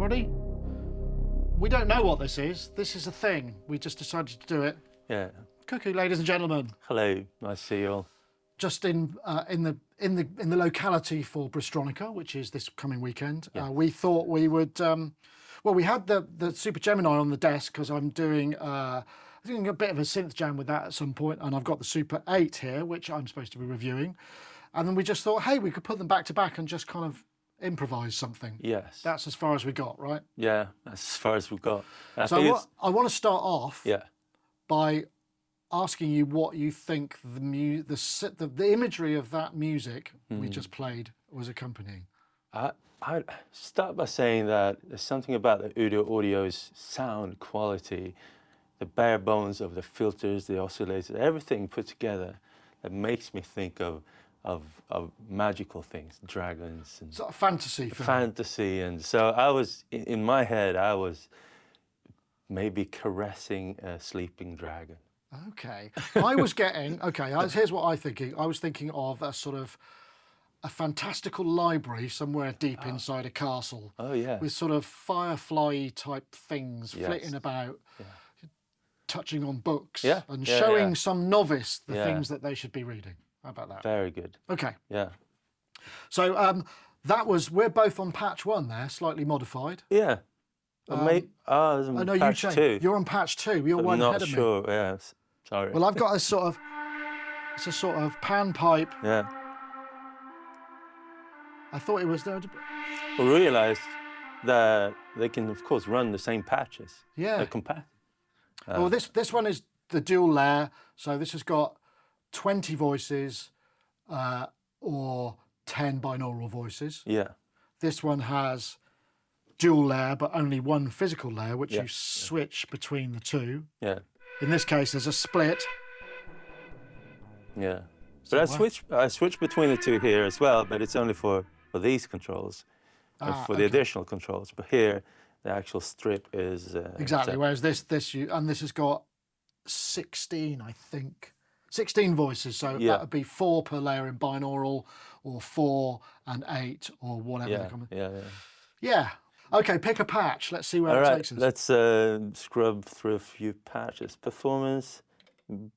everybody. We don't know what this is. This is a thing. We just decided to do it. Yeah. Cuckoo, ladies and gentlemen. Hello, nice to see you all. Just in the locality for Bristronica, which is this coming weekend, Yeah. we thought we would. Well, we had the Super Gemini on the desk because I'm doing a bit of a synth jam with that at some point, and I've got the Super 8 here, which I'm supposed to be reviewing. And then we just thought, hey, we could put them back to back and just kind of improvise something. Yes. That's as far as we got, right? Yeah, that's as far as we've got. So I want to start off by asking you what you think the imagery of that music we just played was accompanying. I'd start by saying that there's something about the UDO audio's sound quality, the bare bones of the filters, the oscillators, everything put together that makes me think of magical things, dragons and sort of fantasy film. Fantasy, and so I was in my head. I was maybe caressing a sleeping dragon. Okay, I was getting here's what I'm thinking. I was thinking of a sort of a fantastical library somewhere deep inside a castle. Oh yeah, with sort of firefly type things flitting about. Yeah. Touching on books and yeah, showing some novice the things that they should be reading. How about that? Very good. Okay. Yeah. So we're both on patch 1 there, slightly modified. Yeah. No, patch you 2. You're on patch 2. You're one ahead of me. I'm not sure. Yeah. Sorry. Well, I've got a sort of pan pipe. Yeah. I thought it was there. I realised that they can, of course, run the same patches. Yeah. They're compact. Well, this one is the dual layer, so this has got 20 voices or 10 binaural voices. Yeah. This one has dual layer, but only one physical layer, which you switch between the two. Yeah. In this case, there's a split. Yeah. But I switch between the two here as well, but it's only for these controls, for the additional controls. But here, the actual strip is exactly. Whereas this has got 16, I think, 16 voices. So that would be 4 per layer in binaural, or 4 and 8, or whatever. Yeah. Okay, pick a patch. Let's see where it takes us. Let's scrub through a few patches. Performance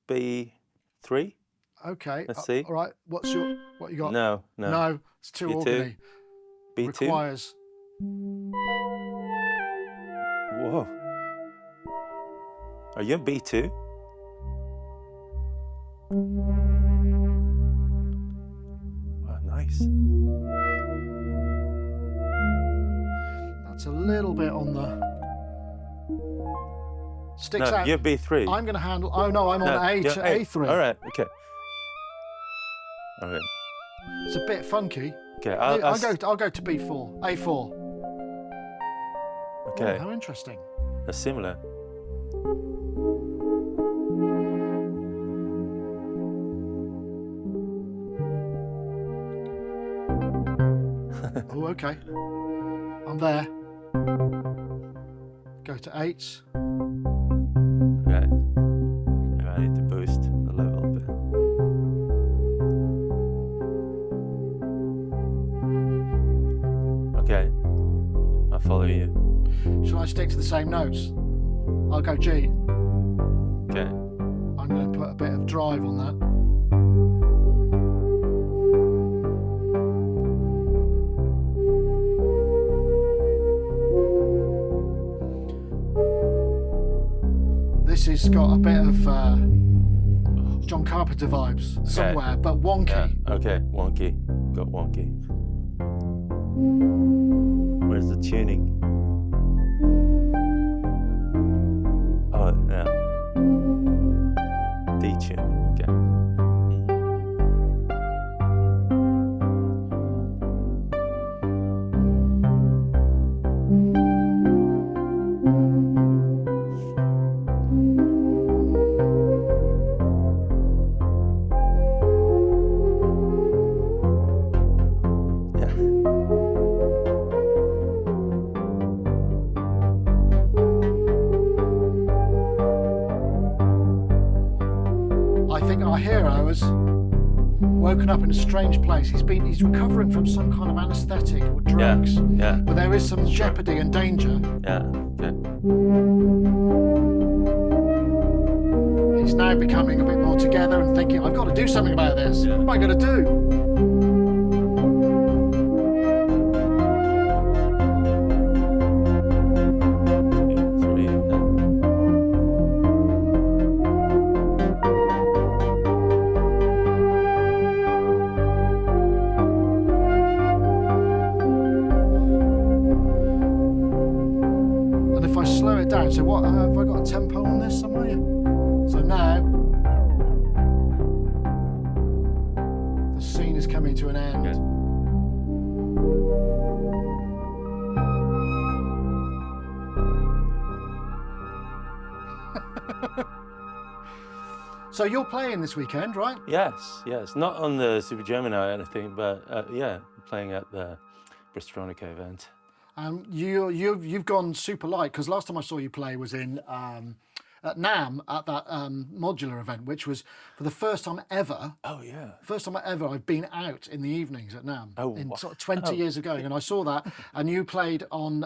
B3. Okay. Let's see. All right. What you got? No. No, it's too B2. organy. B2. Requires. Whoa. Are you in B2? Oh, nice. That's a little bit on the... Sticks out. You're B3. I'm going to handle... Oh, no, I'm on A3. All right, okay. All right. It's a bit funky. Okay, I'll go to B4. A4. Okay. Oh, how interesting. That's similar. Oh, okay. I'm there. Go to 8s. Okay. Maybe I need to boost the level a bit. Okay. I'll follow you. Shall I stick to the same notes? I'll go G. Okay. I'm going to put a bit of drive on that. This has got a bit of John Carpenter vibes somewhere, but wonky. Yeah. Okay, wonky. Got wonky. Where's the tuning? Oh, yeah. D-tune. Okay. I think our heroes woken up in a strange place. He's recovering from some kind of anaesthetic or drugs. Yeah. But there is some jeopardy and danger. Yeah. Okay. He's now becoming a bit more together and thinking, I've got to do something about this. Yeah. What am I going to do? And if I slow it down, so what, have I got a tempo on this somewhere? So now, the scene is coming to an end. Okay. So you're playing this weekend, right? Yes. Not on the Super Gemini or anything, but yeah, playing at the Bristronica event. You've gone super light, because last time I saw you play was in at NAMM at that modular event, which was for the first time ever. Oh yeah. First time ever I've been out in the evenings at NAMM. Oh, in wow. sort of 20 years ago, and I saw that, and you played on.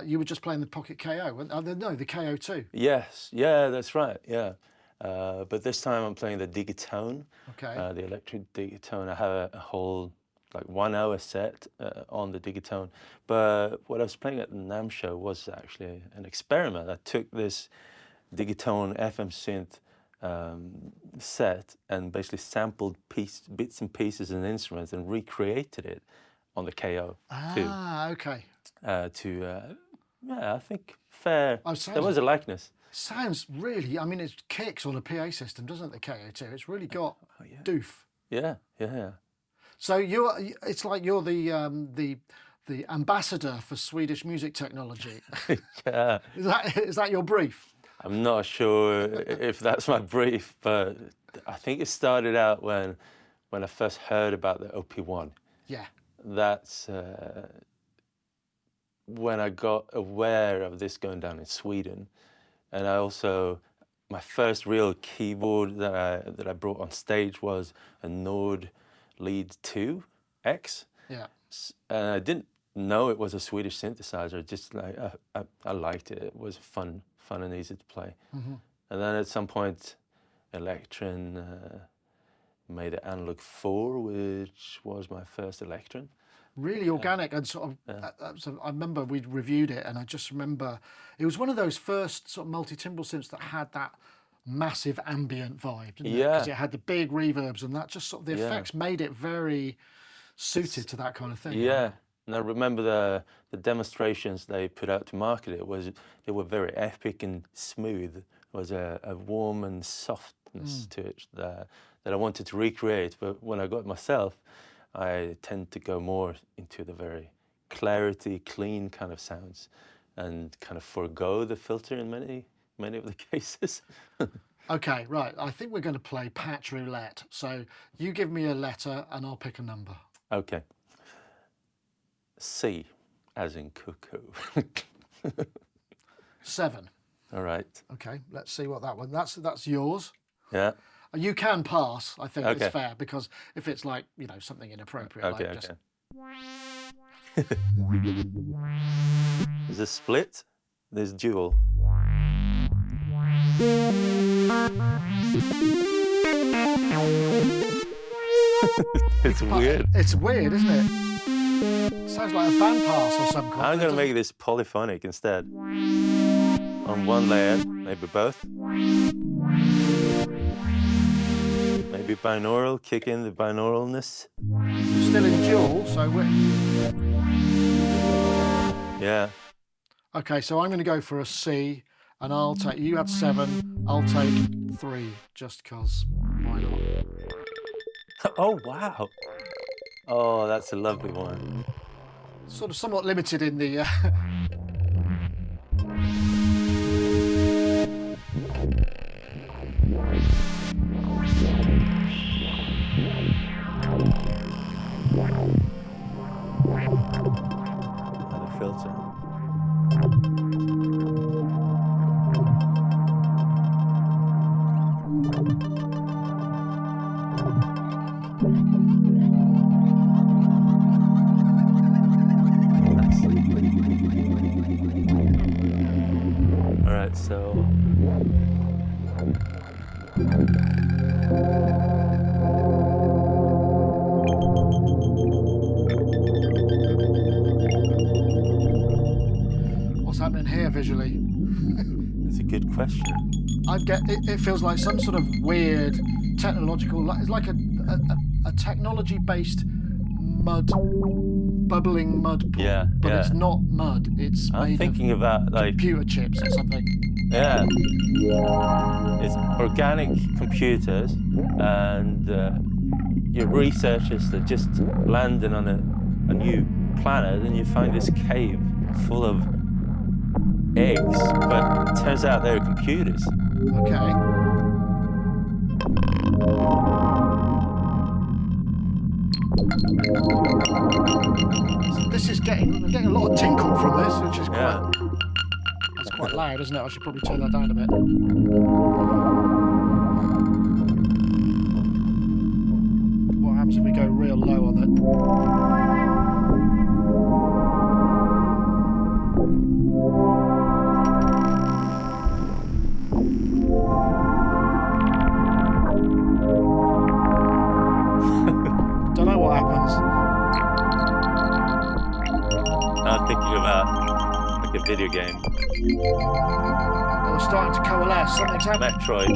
You were just playing the Pocket KO. No, the KO2. Yes. Yeah, that's right. Yeah. But this time I'm playing the Digatone. Okay. The electric Digatone. I have a whole like 1 hour set on the Digatone. But what I was playing at the NAMM show was actually an experiment. I took this Digatone FM synth set and basically sampled bits and pieces and instruments and recreated it on the KO too. Ah, okay. Yeah, I think fair. There was a likeness. Sounds really. I mean, it kicks on a PA system, doesn't it? The KO2. It's really got doof. Yeah. So it's like you're the ambassador for Swedish music technology. Yeah. Is that your brief? I'm not sure if that's my brief, but I think it started out when I first heard about the OP1. Yeah. That's when I got aware of this going down in Sweden, and I also my first real keyboard that I brought on stage was a Nord Lead 2 X. Yeah. And I didn't know it was a Swedish synthesizer. Just like I liked it. It was fun and easy to play. Mm-hmm. And then at some point, Electron made an Analog 4, which was my first Electron. Really organic and sort of. So I remember we reviewed it, and I just remember it was one of those first sort of multi-timbral synths that had that massive ambient vibe, didn't it? Because it had the big reverbs, and that just sort of the effects made it very suited to that kind of thing. Yeah, right? and I remember the demonstrations they put out to market it. They were very epic and smooth. There was a warm and softness to it that I wanted to recreate. But when I got it myself, I tend to go more into the very clarity, clean kind of sounds, and kind of forego the filter in many of the cases. Okay, right. I think we're going to play Pat Roulette. So you give me a letter, and I'll pick a number. Okay. C, as in cuckoo. 7. All right. Okay, let's see what that one. That's yours. Yeah. You can pass. I think Okay. it's fair, because if it's like something inappropriate, Okay. like Okay. There's a split. There's dual. It's weird. It's weird, isn't it? Sounds like a band pass or some kind. I'm gonna make this polyphonic instead. On one layer, maybe both. Maybe binaural, kick in the binauralness. Still in dual, so we're... Yeah. Okay, so I'm going to go for a C, and I'll take... You had 7, I'll take 3, just because why not? Oh, wow. Oh, that's a lovely one. Sort of somewhat limited in the... Another filter. All right, so What's happening here visually? that's a good question. It feels like some sort of weird technological, it's like a technology-based bubbling mud pool, Yeah, but yeah. it's not mud. It's I'm made thinking of about like, computer chips or something. yeah, it's organic computers, and your researchers that just landed on a new planet, and you find this cave full of eggs, but it turns out they're computers. Okay. I'm getting a lot of tinkle from this, which is Yeah. that's quite loud, isn't it? I should probably turn that down a bit. What happens if we go real low on it? Don't know what happens. I'm thinking about like a video game. Oh, it's starting to coalesce. Something's happening. Metroid.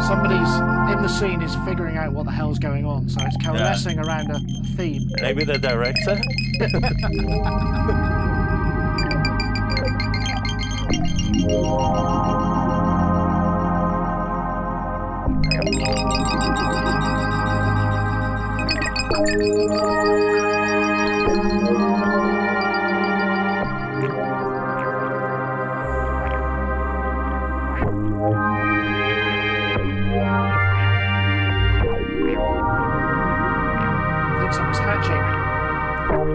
Somebody's in the scene is figuring out what the hell's going on, so it's coalescing around a theme. Maybe the director? I think something's hatching.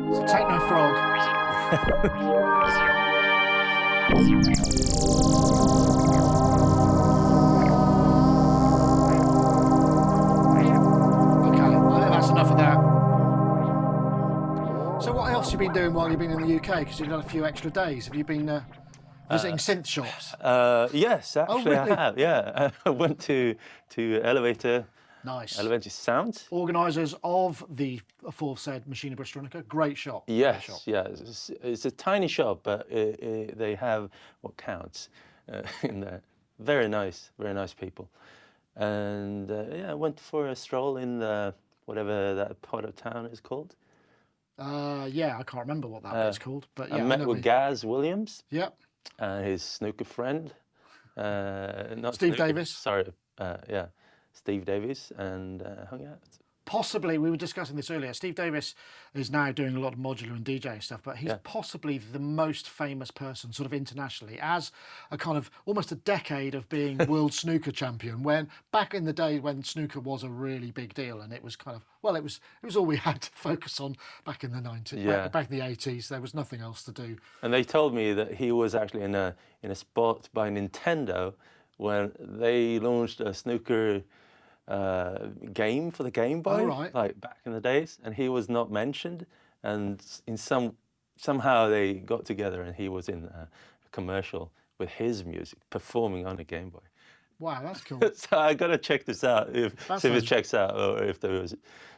It's a techno frog. Okay, I think that's enough of that. So what else have you been doing while you've been in the UK? Because you've had a few extra days. Have you been visiting synth shops? Yes, actually really? I have. Yeah, I went to Elevator Nice. Elevator Sound. Organisers of the aforesaid Machina Bristronica. Great shop. Yes, Great shop. yeah. It's a tiny shop, but they have what counts in there. Very nice people. And yeah, I went for a stroll in the whatever that part of town is called. Yeah, I can't remember what that bit's called, but yeah, I met know with Gaz Williams Yep. and his snooker friend. Not Steve snooker, Davis. Sorry, yeah, Steve Davis, and hung out. Possibly, we were discussing this earlier. Steve Davis is now doing a lot of modular and DJing stuff, but he's possibly the most famous person, sort of internationally, as a kind of almost a decade of being world snooker champion. When back in the day when snooker was a really big deal, and it was kind of it was all we had to focus on back in the 90s. Yeah. Back in the 80s, there was nothing else to do. And they told me that he was actually in a spot by Nintendo when they launched a snooker game for the Game Boy, right. like back in the days, and he was not mentioned. And somehow they got together, and he was in a commercial with his music performing on a Game Boy. Wow, that's cool. So I gotta check this out see if it checks out or if there was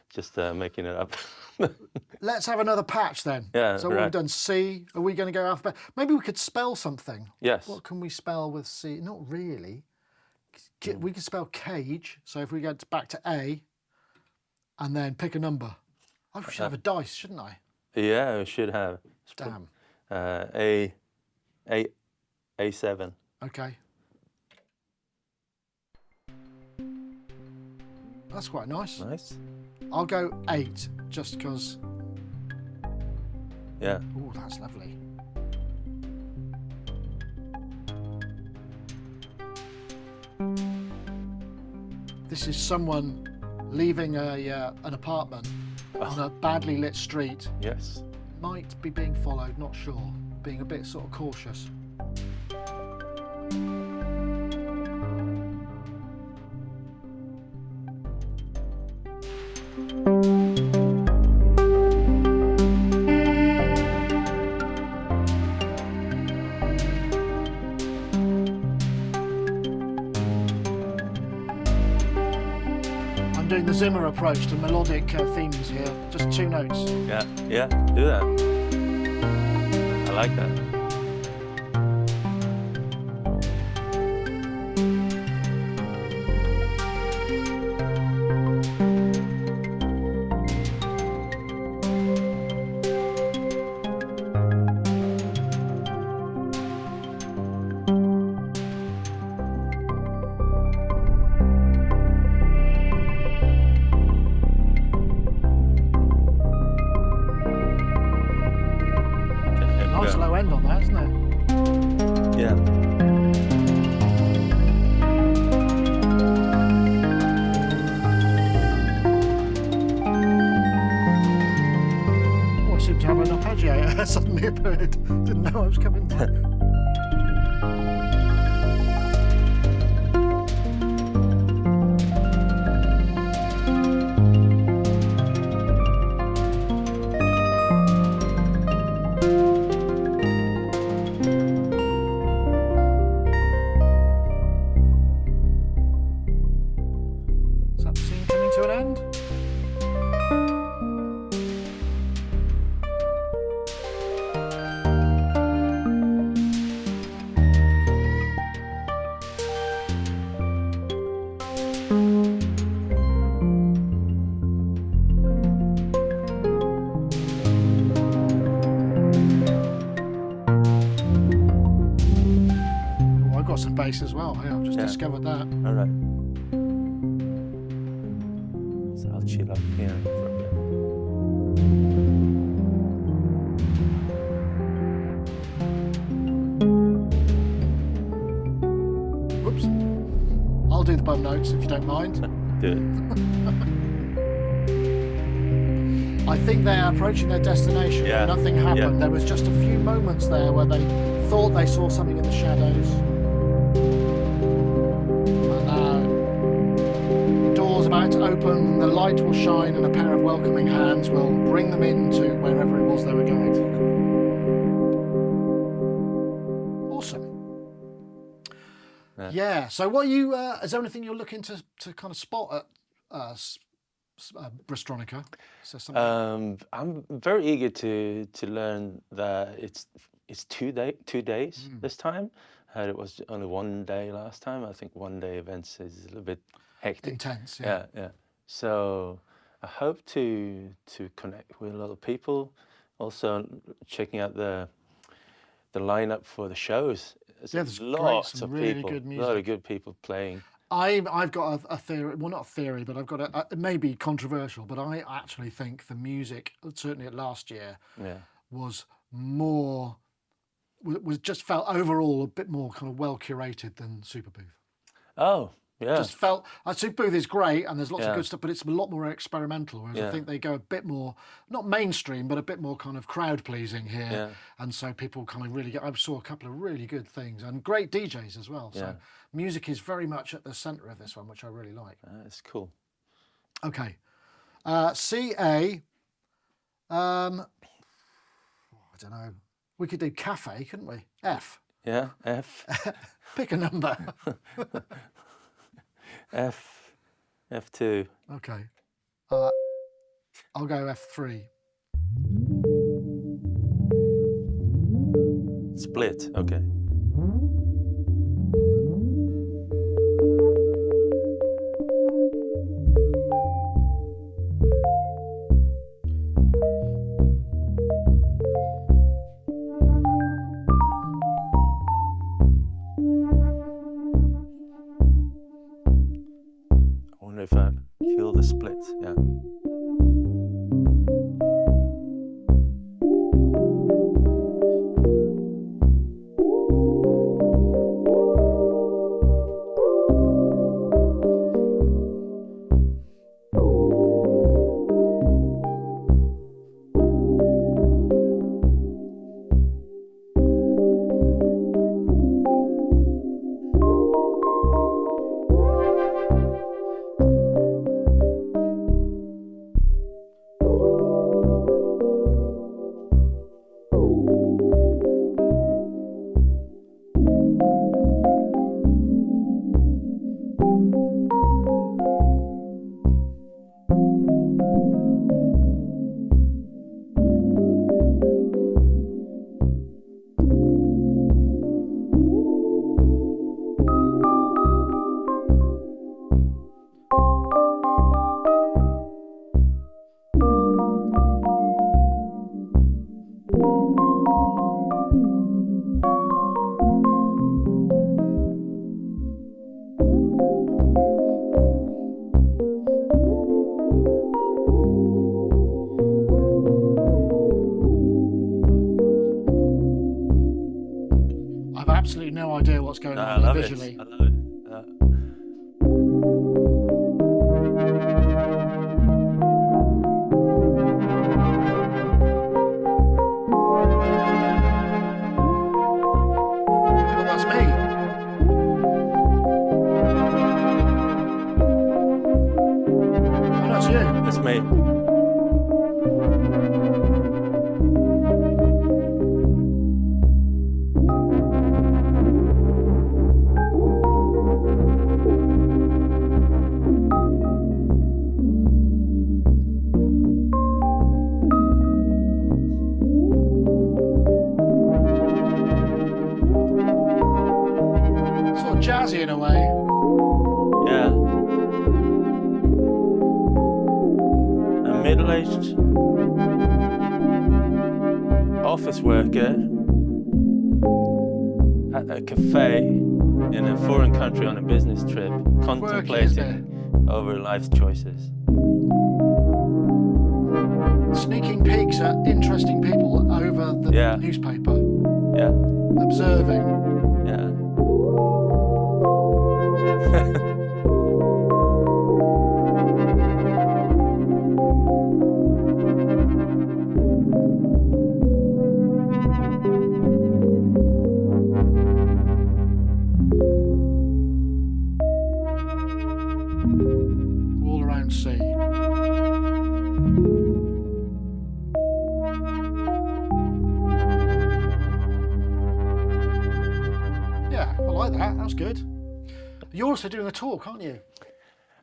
just making it up. Let's have another patch then. Yeah, so what we've done, C. Are we going to go alphabet? Maybe we could spell something. Yes. What can we spell with C? Not really. We can spell cage. So if we go back to A, and then pick a number. I should have a dice, shouldn't I? Yeah, we should have. Damn. A7. Okay. That's quite nice. Nice. I'll go 8, just because. Yeah. Oh, that's lovely. This is someone leaving an apartment on a badly lit street. Yes. Might be being followed, not sure. Being a bit sort of cautious. Doing the Zimmer approach to melodic themes here, just 2 notes. Yeah, yeah, do that. I like that. Nice low end on that, isn't it? Yeah. Oh, I seem to have an arpeggiator suddenly appeared. Didn't know I was coming through. Is that the scene coming to an end? Oh, I've got some bass as well. Hey, I've just discovered that. All right. So I'll chill up here for a bit. Whoops. I'll do the bum notes if you don't mind. Do it. I think they are approaching their destination. Yeah. Nothing happened. Yeah. There was just a few moments there where they thought they saw something in the shadows. And now the door's about to open, the light will shine, and a pair of welcoming hands will bring them into wherever it was they were going. Awesome. Yeah. So, what are you? Is there anything you're looking to kind of spot at Bristronica? Is there something? I'm very eager to learn that it's 2 days this time. I heard it was only 1 day last time. I think 1 day events is a little bit hectic. Intense. Yeah, yeah. So I hope to connect with a lot of people. Also checking out the lineup for the shows. There's lots some of really people, good a lot of good people playing. I've got a theory, well, not a theory, but I've got it may be controversial, but I actually think the music, certainly at last year, was more, was just felt overall a bit more kind of well curated than Super Booth. Oh, yeah. Just felt, Super Booth is great and there's lots of good stuff, but it's a lot more experimental, whereas I think they go a bit more, not mainstream, but a bit more kind of crowd pleasing here. Yeah. And so people kind of really I saw a couple of really good things and great DJs as well. So music is very much at the centre of this one, which I really like. That's cool. Okay. CA, I don't know. We could do cafe, couldn't we? F. Yeah, F. Pick a number. F2. Okay. I'll go F3. Split, okay. I wonder if I kill the split, yeah. what's going No, on I here love visually. it. I love it. Well, that's me. Oh, that's you. That's me. Sort of jazzy in a way. Yeah. A middle-aged office worker at a cafe in a foreign country on a business trip, contemplating over life's choices. Sneaking peeks at interesting people over the Yeah. newspaper. Yeah. Observing. Yeah. All around sea. Yeah, I like that. That's good. You're also doing a talk, aren't you?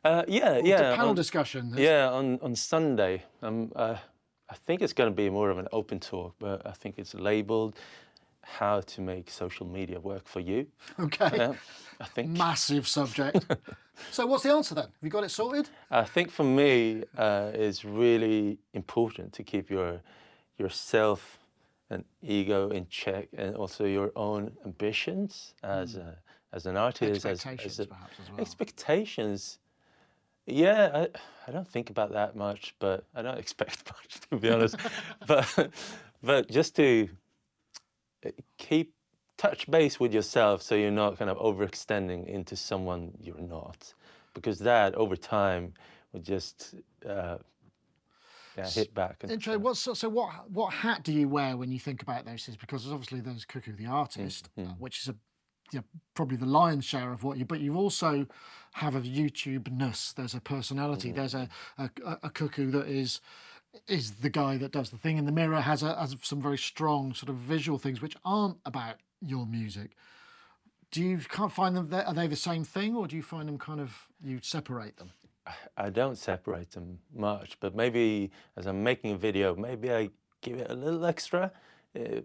Yeah. The panel discussion. Yeah, on Sunday. I think it's going to be more of an open talk, but I think it's labeled "How to Make Social Media Work for You." Okay. Yeah, I think. Massive subject. So what's the answer then? Have you got it sorted? I think for me, it's really important to keep yourself and ego in check, and also your own ambitions as an artist, Expectations, perhaps, as well. Expectations. Yeah, I don't think about that much, but I don't expect much, to be honest. but just to keep touch base with yourself, so you're not kind of overextending into someone you're not, because that over time will just hit back. What hat do you wear when you think about those things? Because obviously there's Cuckoo the artist, which is probably the lion's share of what you. But you also have a YouTube-ness. There's a personality. There's a Cuckoo that is the guy that does the thing in the mirror. Has some very strong sort of visual things which aren't about your music. Do you can't find them? Are they the same thing, or do you find them kind of you separate them? I don't separate them much, but maybe as I'm making a video, maybe I give it a little extra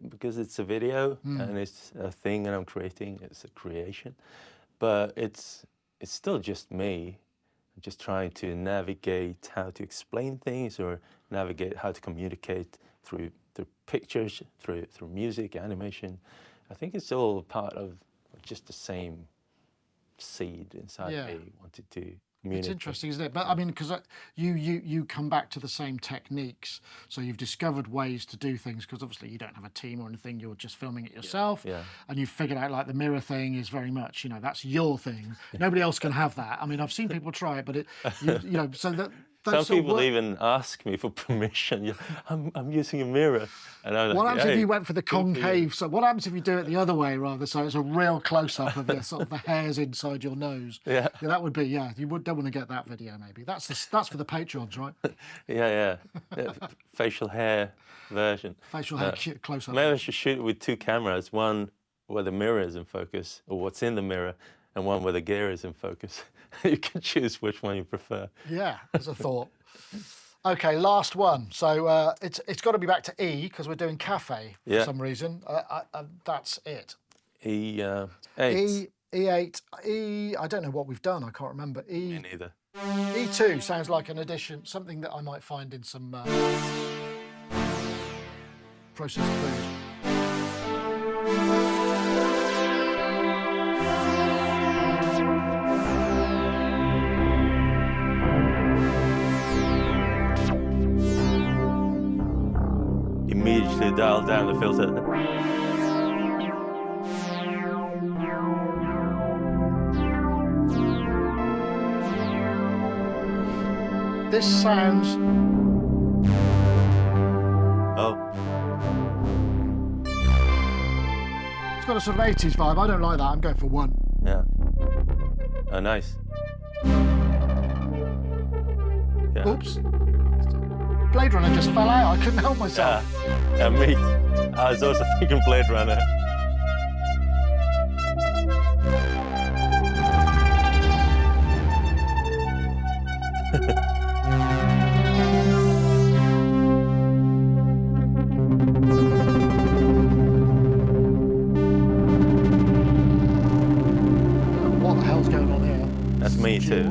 because it's a video and it's a thing that I'm creating. It's a creation, but it's still just me. I'm just trying to navigate how to explain things or navigate how to communicate through pictures, through music, animation. I think it's all part of just the same seed inside me wanted to. It's interesting, isn't it? But I mean, because you come back to the same techniques, so you've discovered ways to do things. Because obviously you don't have a team or anything; you're just filming it yourself. Yeah. And you've figured out like the mirror thing is very much, that's your thing. Nobody else can have that. I mean, I've seen people try it, but so that. Some people even ask me for permission. Yeah, I'm using a mirror, and I'm what like, happens hey, if you went for the concave? So what happens if you do it the other way rather? So it's a real close up of the sort of the hairs inside your nose. Yeah, that would be you don't want to get that video maybe. That's for the patrons, right? yeah. Facial hair version. Facial hair close up. Maybe I should shoot it with two cameras. One where the mirror is in focus, or what's in the mirror, and one where the gear is in focus. You can choose which one you prefer. Yeah, as a thought. Okay, last one. So it's got to be back to E because we're doing cafe for some reason. That's it. E8. E8. E. I don't know what we've done. I can't remember. Me neither. E2 sounds like an addition, something that I might find in some processed food. Immediately dial down the filter. This sounds. Oh, It's got a sort of 80s vibe. I don't like that. I'm going for 1. yeah. Oh, nice. Yeah. Oops. Blade Runner just fell out. I couldn't help myself. Yeah, me. I was also thinking Blade Runner. What the hell's going on here? That's me too.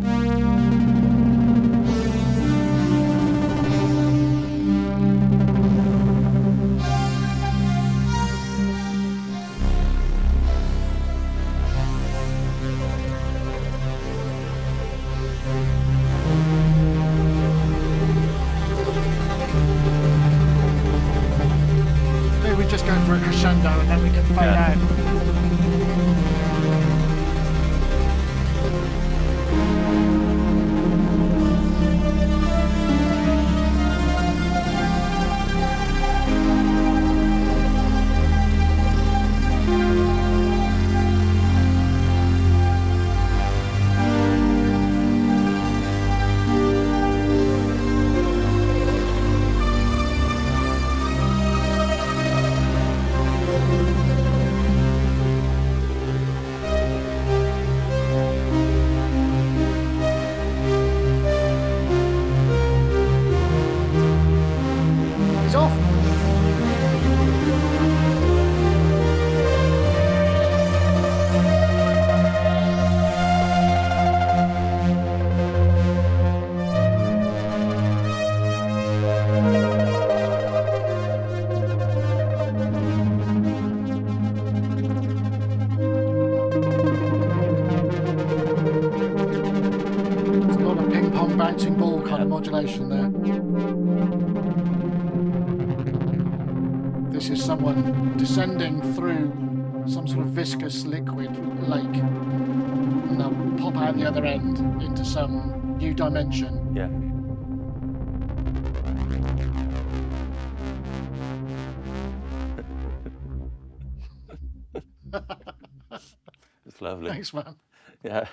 Maybe we just go for a crescendo and then we can fade Yeah. out. He's off. There's a lot of ping pong bouncing ball kind of modulation there. This is someone descending through some sort of viscous liquid lake, and they'll pop out the other end into some new dimension. Yeah. It's lovely. Thanks, man. Yeah.